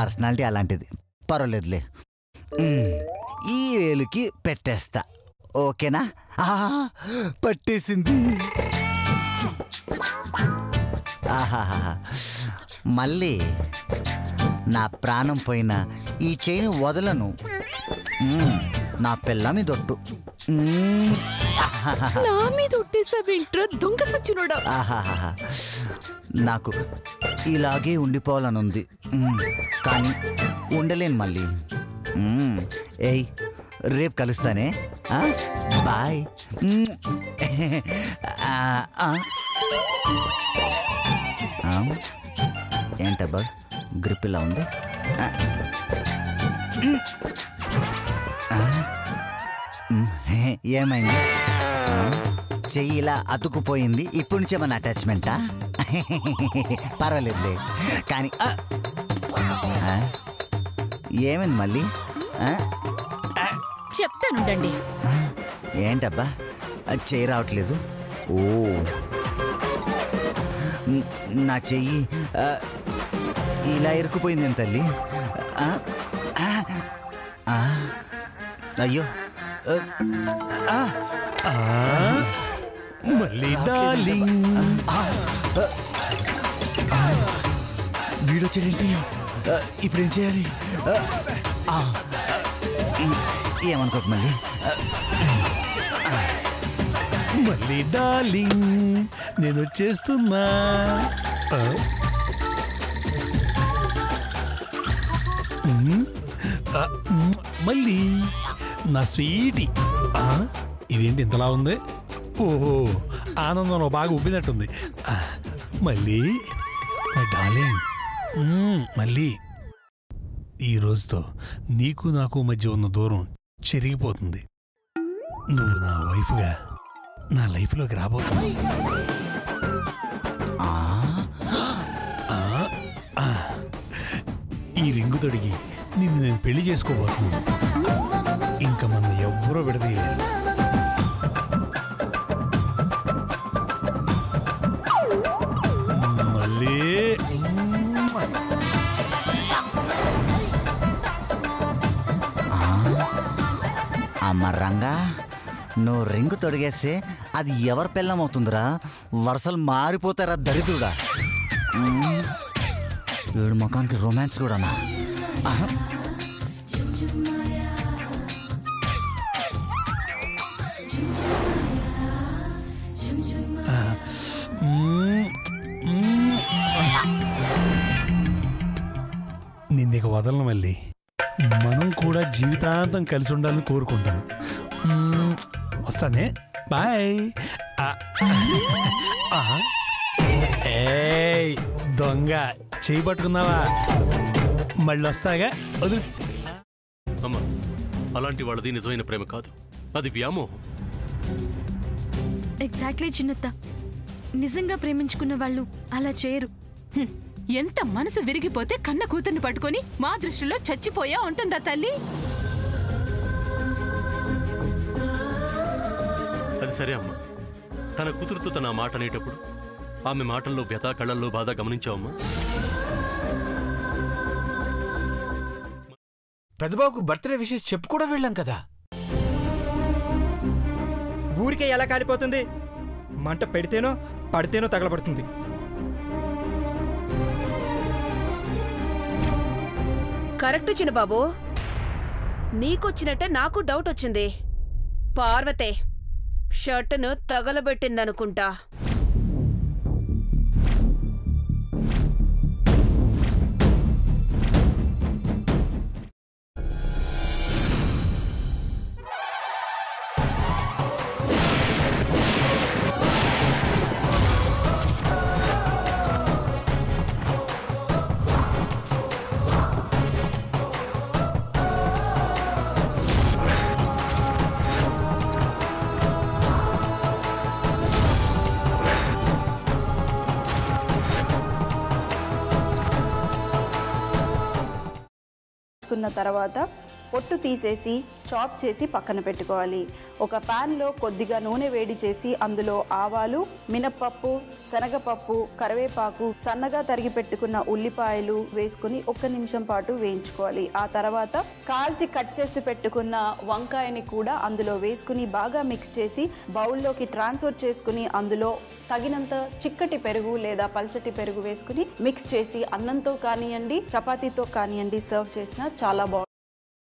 Personality అలాంటిది, పర్వాలేదులే. ఈ వేలుకి పెట్టేస్తా, ఓకేనా? పట్టేసింది. ఆహాహా, మళ్ళీ నా ప్రాణం పోయిన ఈ చైన్ వదలను. నా పిల్ల మీద ఒట్టు. నాకు ఇలాగే ఉండిపోవాలనుంది, కానీ ఉండలేను మళ్ళీ. ఏయ్, రేపు కలుస్తానే, బాయ్. ఏంటబ్బా గ్రిప్ ఇలా ఉంది? ఏమైంది? చెయ్యి ఇలా అతుకుపోయింది, ఇప్పుడు నుంచే మన అటాచ్మెంటా? పర్వాలేదులే, కానీ ఏమైంది మళ్ళీ? చెప్తానుండండి. ఏంటబ్బా చెయ్యి రావట్లేదు? ఓ, నా చెయ్యి ఇలా ఇరుక్కుపోయింది ఏం తల్లి? అయ్యో, మళ్ళీ డార్లింగ్ వీడొచ్చాడేంటి? ఇప్పుడేం చేయాలి? ఏమనుకోకు మళ్ళీ. మళ్ళీ డార్లింగ్ నేను వచ్చేస్తున్నా. మళ్ళీ నా స్వీటీ. ఇదేంటి ఇంతలా ఉంది? ఓహో, ఆనందంలో బాగా ఉబ్బినట్టుంది. మళ్ళీ మై డార్లింగ్, మళ్ళీ ఈ రోజుతో నీకు నాకు మధ్య ఉన్న దూరం చెరిగిపోతుంది. నువ్వు నా వైఫ్గా నా లైఫ్లోకి రాబోతుంది. ఈ రింగు తొడిగి నిన్ను నేను పెళ్లి చేసుకోబోతున్నాను. ఇంకా మన ఎవ్వరూ విడదీయలేరు. మళ్ళీ అమ్మ రంగా, నువ్వు రింగు తొడిగేస్తే అది ఎవరి పెళ్ళం అవుతుందిరా? వరుసలు మారిపోతారా దరిద్రుడా? వీడు ముఖానికి రొమాన్స్ కూడానా? నిన్నిక వదలను మళ్ళీ. మనం కూడా జీవితాంతం కలిసి ఉండాలని కోరుకుంటాను. వస్తానే, బాయ్. ఏయ్ దొంగ, చేయి పట్టుకున్నావా? మళ్ళీ వస్తాగా, వదిలి. అమ్మా, అలాంటి వాళ్ళది నిజమైన ప్రేమ కాదు, అది వ్యామోహం. ఎగ్జాక్ట్లీ చిన్నత్త, నిజంగా ప్రేమించుకున్న వాళ్ళు అలా చేయరు. ఎంత మనసు విరిగిపోతే కన్న కూతుర్ని పట్టుకొని మా దృష్టిలో చచ్చిపోయా ఉంటుందా తల్లి? అది సరే అమ్మా, తన కూతురుతో తన మాట అనేటప్పుడు ఆమె మాటల్లో వ్యథ, కళ్ళల్లో బాధ గమనించావమ్మా? పెద్దబాబుకు బర్త్డే విషెస్ చెప్పు కూడా వెళ్ళాం కదా. ఊరికే ఎలా కాలిపోతుంది? మంట పెడితేనో పడితేనో తగలబడుతుంది. కరెక్ట్ చిన్నబాబు, నీకొచ్చినట్టే నాకు డౌట్ వచ్చింది. పార్వతే షర్టును తగలబెట్టిందనుకుంటా. తర్వాత పొట్టు తీసేసి చాప్ చేసి పక్కన పెట్టుకోవాలి. ఒక ప్యాన్లో కొద్దిగా నూనె వేడి చేసి అందులో ఆవాలు, మినప్పప్పు, శనగపప్పు, కరివేపాకు, సన్నగా తరిగి పెట్టుకున్న ఉల్లిపాయలు వేసుకుని 1 నిమిషం పాటు వేయించుకోవాలి. ఆ తర్వాత కాల్చి కట్ చేసి పెట్టుకున్న వంకాయని కూడా అందులో వేసుకుని బాగా మిక్స్ చేసి బౌల్లోకి ట్రాన్స్ఫర్ చేసుకుని అందులో తగినంత చిక్కటి పెరుగు లేదా పల్చటి పెరుగు వేసుకుని మిక్స్ చేసి అన్నంతో కానివ్వండి, చపాతీతో కానివ్వండి సర్వ్ చేసినా చాలా బాగుంటుంది.